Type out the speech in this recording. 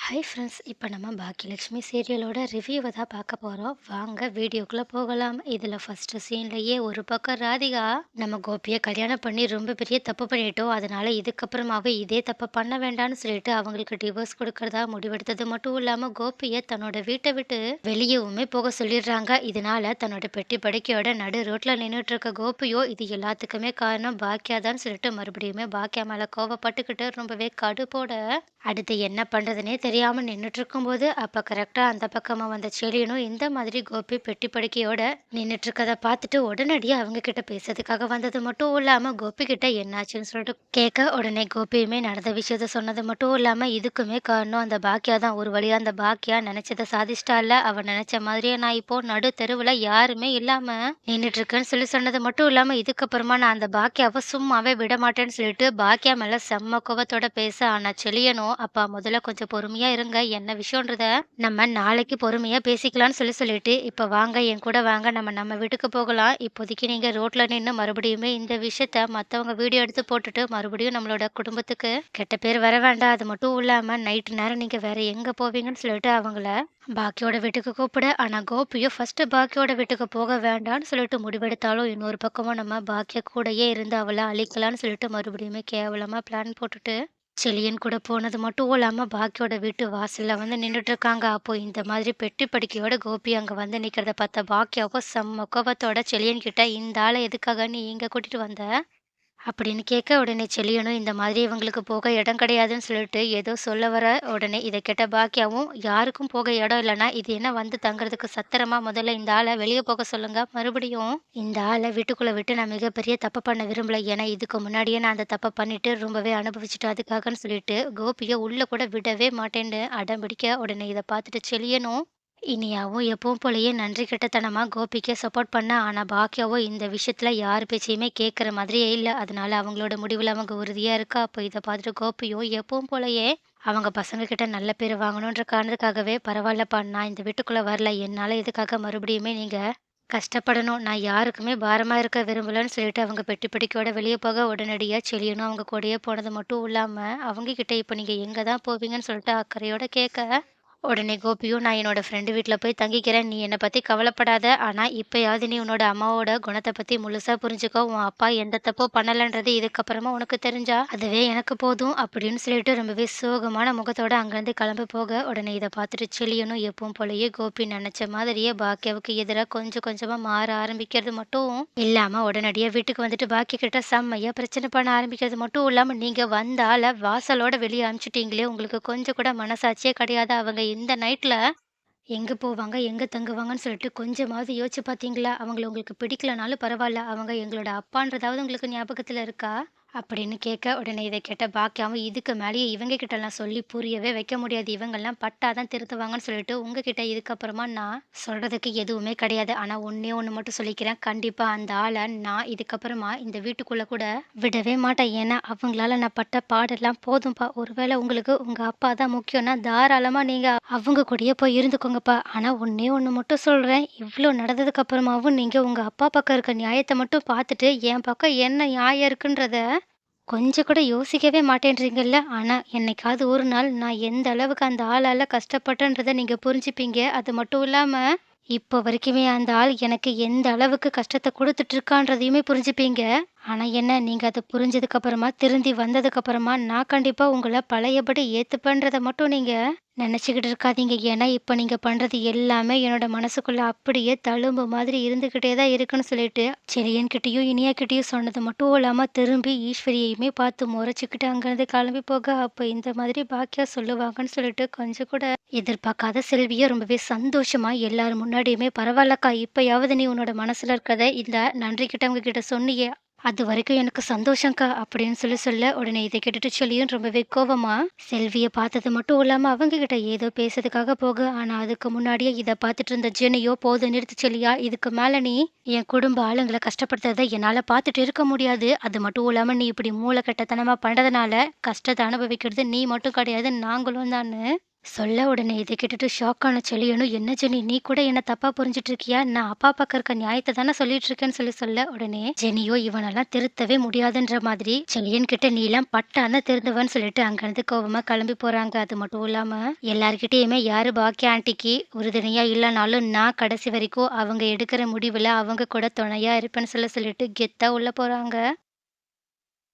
Hi friends! இப்போ நம்ம பாக்கியலட்சுமி சீரியலோட ரிவ்யூவ தான் பார்க்க போறோம். வாங்க வீடியோக்குள்ள போகலாம். இதில ஃபர்ஸ்ட்டு சீன்லயே ஒரு பக்கம் ராதிகா, நம்ம கோபிய கல்யாணம் பண்ணி ரொம்ப பெரிய தப்பு பண்ணிட்டோம். அதனால இதுக்கப்புறமாவே இதே தப்ப பண்ண வேண்டான்னு சொல்லிட்டு அவங்களுக்கு டிவோர்ஸ் குடுக்கறதா முடிவெடுத்தது மட்டும் இல்லாம, கோபிய தன்னோட வீட்ட விட்டு வெளியவுமே போக சொல்லிடுறாங்க. இதனால தன்னோட பெட்டி படுக்கையோட நடு ரோட்ல நின்னுட்டு இருக்க கோபியோ, இது எல்லாத்துக்குமே காரணம் பாக்கியா தான் சொல்லிட்டு மறுபடியுமே பாக்கியா மேல கோவப்பட்டுக்கிட்டு ரொம்பவே கடுப்போட அடுத்து என்ன பண்றதுன்னே தெரியாம நின்னுட்டு இருக்கும்போது, அப்ப கரெக்ட்டா அந்த பக்கமா வந்த செலியனும் இந்த மாதிரி கோபி பெட்டி படுக்கையோட நின்னுட்டு இருக்கத பார்த்துட்டு, உடனடியா அவங்க கிட்ட பேசுறதுக்காக வந்தது மட்டும் இல்லாம, கோபி கிட்ட என்னாச்சுன்னு சொல்லிட்டு கேட்க, உடனே கோபியுமே நடந்த விஷயத்த சொன்னது மட்டும் இல்லாம, இதுக்குமே காரணம் அந்த பாக்கியா தான். ஒரு வழியா அந்த பாக்கியா நெனச்சத சாதிச்சிட்டால்ல. அவ நெனச்ச மாதிரியே நான் இப்போ நடு தெருவுல யாருமே இல்லாம நின்னுட்டு இருக்கேன்னு சொல்லி சொன்னது மட்டும் இல்லாம, இதுக்கப்புறமா நான் அந்த பாக்கியாவ சும்மாவே விடமாட்டேன்னு சொல்லிட்டு, பாக்கியா மேல செம்ம கோவத்தோட பேச, ஆனா செலியனோ அப்பா முதல்ல கொஞ்சம் பொறுமையா இருங்க. என்ன விஷயம்ன்றத நம்ம நாளைக்கு பொறுமையா பேசிக்கலாம்னு சொல்லிட்டு, "இப்ப வாங்க என் கூட வாங்க. நம்ம நம்ம வீட்டுக்கு போகலாம். இப்போதைக்கு நீங்க ரோட்ல நின்னு மறுபடியுமே இந்த விஷயத்த மத்தவங்க வீடியோ எடுத்து போட்டுட்டு, மறுபடியும் நம்மளோட குடும்பத்துக்கு கெட்ட பேர் வர வேண்டாம். அது மட்டும் இல்லாம நைட்டு நேரம் நீங்க வேற எங்க போவீங்கன்னு" சொல்லிட்டு அவங்கள பாக்கியோட வீட்டுக்கு கூப்பிட, ஆனா கோபியும் ஃபர்ஸ்ட்டு பாக்கியோட வீட்டுக்கு போக வேண்டான்னு சொல்லிட்டு முடிவெடுத்தாலும், இன்னொரு பக்கமா நம்ம பாக்கியா கூடயே இருந்து அவள அழிக்கலான்னு சொல்லிட்டு மறுபடியுமே கேவலமா பிளான் போட்டுட்டு செலியன் கூட போனது மட்டும் இல்லாம, பாக்கியோட வீட்டு வாசல்ல வந்து நின்னுட்டுருக்காங்க. அப்போ இந்த மாதிரி பெட்டி படுக்கையோட கோபி அங்க வந்து நிக்கிறத பார்த்த பாக்கியாவும் செம்ம கோவத்தோட செலியன் கிட்ட, "இந்த ஆள எதுக்காக நீ இங்க கூட்டிட்டு வந்த?" அப்படின்னு கேட்க, உடனே செலியனும் இந்த மாதிரி இவங்களுக்கு போக இடம் கிடையாதுன்னு சொல்லிட்டு ஏதோ சொல்ல வர, உடனே இத கேட்ட பாக்கியாவும், "யாருக்கும் போக இடம் இல்லன்னா, இது என்ன வந்து தங்குறதுக்கு சத்திரமா? முதல்ல இந்த ஆள வெளிய போக சொல்லுங்க. மறுபடியும் இந்த ஆள வீட்டுக்குள்ள விட்டு நான் மிகப்பெரிய தப்பு பண்ண விரும்பல. ஏன்னா இதுக்கு முன்னாடியே நான் அந்த தப்ப பண்ணிட்டு ரொம்பவே அனுபவிச்சுட்டேன். அதுக்காகன்னு சொல்லிட்டு கோபிய உள்ள கூட விடவே மாட்டேன்னு அடம் பிடிக்க, உடனே இத பார்த்துட்டு செலியனும் இனியாவும் எப்பவும் போலயே நன்றி கெட்டத்தனமா கோபிக்கு சப்போர்ட் பண்ண, ஆனா பாக்கியாவோ இந்த விஷயத்துல யார் பேச்சையுமே கேட்கிற மாதிரியே இல்ல. அதனால அவங்களோட முடிவுல அவங்க உறுதியா இருக்கா. அப்போ இத பார்த்துட்டு கோபியும் எப்பவும் போலயே அவங்க பசங்க கிட்ட நல்ல பேர் வாங்கணுன்ற காரணத்துக்காகவே, "பரவாயில்லப்பா நான் இந்த வீட்டுக்குள்ள வரல. என்னால இதுக்காக மறுபடியுமே நீங்க கஷ்டப்படணும். நான் யாருக்குமே பாரமா இருக்க விரும்பலன்னு" சொல்லிட்டு அவங்க பெட்டி பெட்டிக்கோட வெளிய போக, உடனடியா செலியனும் அவங்க கூடயே போனது மட்டும் இல்லாம, அவங்க கிட்ட "இப்ப நீங்க எங்க தான் போவீங்கன்னு" சொல்லிட்டு அக்கறையோட கேட்க, உடனே கோபியும், "நான் என்னோட ஃப்ரெண்டு வீட்ல போய் தங்கிக்கிறேன். நீ என்ன பத்தி கவலைப்படாத. ஆனா இப்பயாவது நீ உன்னோட அம்மாவோட குணத்த பத்தி முழுசா புரிஞ்சுக்கோ. உன் அப்பா எந்த தப்பும் பண்ணலன்றது இதுக்கப்புறமா உனக்கு தெரிஞ்சா, அதுவே எனக்கு போதும்." அப்படின்னு சொல்லிட்டு ரொம்பவே சோகமான முகத்தோட அங்கருந்து கிளம்பி போக, உடனே இத பார்த்துட்டு செலியனும் எப்பவும் போலயே கோபி நெனச்ச மாதிரியே பாக்கியாவுக்கு எதிரா கொஞ்சம் கொஞ்சமா மாற ஆரம்பிக்கிறது மட்டும் இல்லாம, உடனடியா வீட்டுக்கு வந்துட்டு பாக்கியா கிட்ட செம்மையா பிரச்சனை பண்ண ஆரம்பிக்கிறது மட்டும் இல்லாம, "நீங்க வந்த ஆள வாசலோட வெளிய அனுப்பிச்சுட்டீங்களே! உங்களுக்கு கொஞ்சம் கூட மனசாட்சியே கிடையாதா? அவங்க இந்த நைட்ல எங்க போவாங்க? எங்க தங்குவாங்கன்னு சொல்லிட்டு கொஞ்சமாவது யோசிச்சு பார்த்தீங்களா? அவங்கள உங்களுக்கு பிடிக்கலனாலும் பரவால்ல. அவங்க எங்களோட அப்பான்றதாவது உங்களுக்கு ஞாபகத்துல இருக்கா?" அப்படின்னு கேட்க, உடனே இத கேட்ட பாக்கியாவும், "இதுக்கு மேலயே இவங்க கிட்டலாம் சொல்லி புரியவே வைக்க முடியாது. இவங்கலாம் பட்டா தான் திருந்துவாங்கன்னு சொல்லிட்டு, உங்ககிட்ட இதுக்கப்புறமா நான் சொல்றதுக்கு எதுவுமே கிடையாது. ஆனா ஒண்ணே ஒண்ணு மட்டும் சொல்லிக்கிறேன். கண்டிப்பா அந்த ஆள நான் இதுக்கப்புறமா இந்த வீட்டுக்குள்ள கூட விடவே மாட்டேன். ஏன்னா, அவங்களால நான் பட்ட பாடெல்லாம் போதும்பா. ஒருவேள உங்களுக்கு உங்க அப்பா தான் முக்கியம்னா, தாராளமா நீங்க அவங்க கூடயே போய் இருந்துக்கோங்கப்பா. ஆனா ஒண்ணே ஒண்ணு மட்டும் சொல்றேன். இவ்ளோ நடந்ததுக்கு அப்புறமாவும் நீங்க உங்க அப்பா பக்கம் இருக்க நியாயத்த மட்டும் பார்த்துட்டு, என் பக்கம் என்ன நியாயம் இருக்குன்றத கொஞ்சம் கூட யோசிக்கவே மாட்டேன்றீங்கல்ல. ஆனா, என்னைக்காவது ஒரு நாள் நான் எந்த அளவுக்கு அந்த ஆளால கஷ்டப்பட்டேன்றத நீங்க புரிஞ்சுப்பீங்க. அது மட்டும் இல்லாம, இப்போ வரைக்குமே அந்த ஆள் எனக்கு எந்த அளவுக்கு கஷ்டத்த குடுத்துட்டு இருக்கான்றதையுமே புரிஞ்சுப்பீங்க. ஆனா என்ன, நீங்க அத புரிஞ்சதுக்கு அப்புறமா, திருந்தி வந்ததுக்கு அப்புறமா, நான் கண்டிப்பா உங்கள பழையபடி ஏத்துப்பேன்றத மட்டும் நீங்க நெனச்சுக்கிட்டு இருக்காதீங்க. ஏன்னா, இப்ப நீங்க பண்றது எல்லாமே என்னோட மனசுக்குள்ள அப்படியே தழும்பு மாதிரி இருந்துகிட்டே தான் இருக்குன்னு சொல்லிட்டு, செழியன்கிட்டயும், இனியாகிட்டயும் சொன்னது மட்டும் இல்லாம, திரும்பி ஈஸ்வரியையுமே பார்த்து மொறச்சுக்கிட்டு அங்கருந்து கிளம்பி போக, அப்ப இந்த மாதிரி பாக்கியா சொல்லுவாங்கன்னு சொல்லிட்டு கொஞ்சம் கூட எதிர்பார்க்காத செல்விய ரொம்பவே சந்தோஷமா எல்லார் முன்னாடியுமே, "பரவால்லக்கா, இப்பயாவது நீ உன்னோட மனசுல இருக்கிறத இந்த நன்றி கெட்டவங்க கிட்ட சொன்னியே, அதுவரைக்கும் எனக்கு சந்தோஷம்க்கா" அப்படின்னு சொல்ல, உடனே இத கேட்டுட்டு செல்வியும் ரொம்பவே கோவமா, செல்விய பார்த்தது மட்டும் இல்லாம அவங்க கிட்ட ஏதோ பேசுறதுக்காக போக, ஆனா அதுக்கு முன்னாடியே இத பார்த்துட்டு இருந்த ஜெனியோ, "போதும் நிறுத்து செல்லியா, இதுக்கு மேல நீ என் குடும்ப ஆளுங்கள கஷ்டப்படுத்துறத என்னால பார்த்துட்டு இருக்க முடியாது. அது மட்டும் இல்லாம நீ இப்படி மூளக்கெட்டத்தனமா பண்றதுனால, கஷ்டத்த அனுபவிக்கிறது நீ மட்டும் கிடையாது, நாங்களும் தான்னு" சொல்ல உடனே இத கேட்டுட்டு ஷாக் ஆன செழியனும், "என்ன ஜெனி நீ கூட என்ன தப்பா புரிஞ்சுட்டு இருக்கியா? நான் அப்பா பக்கம் இருக்க நியாயத்த தானே சொல்லிட்டு இருக்கேன்னு" சொல்ல உடனே ஜெனியோ இவனெல்லாம் திருத்தவே முடியாதுன்ற மாதிரி செழியன் கிட்ட "நீலாம் பட்டான்னா திருந்துவன்னு" சொல்லிட்டு அங்கருந்து கோவமா கிளம்பி போறாங்க. அது மட்டும் இல்லாம எல்லார்கிட்டயுமே யாரு பாக்கியா ஆன்ட்டிக்கு உறுதுணையா இல்லனாலும் நான் கடைசி வரைக்கும் அவங்க எடுக்கிற முடிவுல அவங்க கூட துணையா இருப்பேன்னு சொல்லிட்டு கெத்தா உள்ள போறாங்க.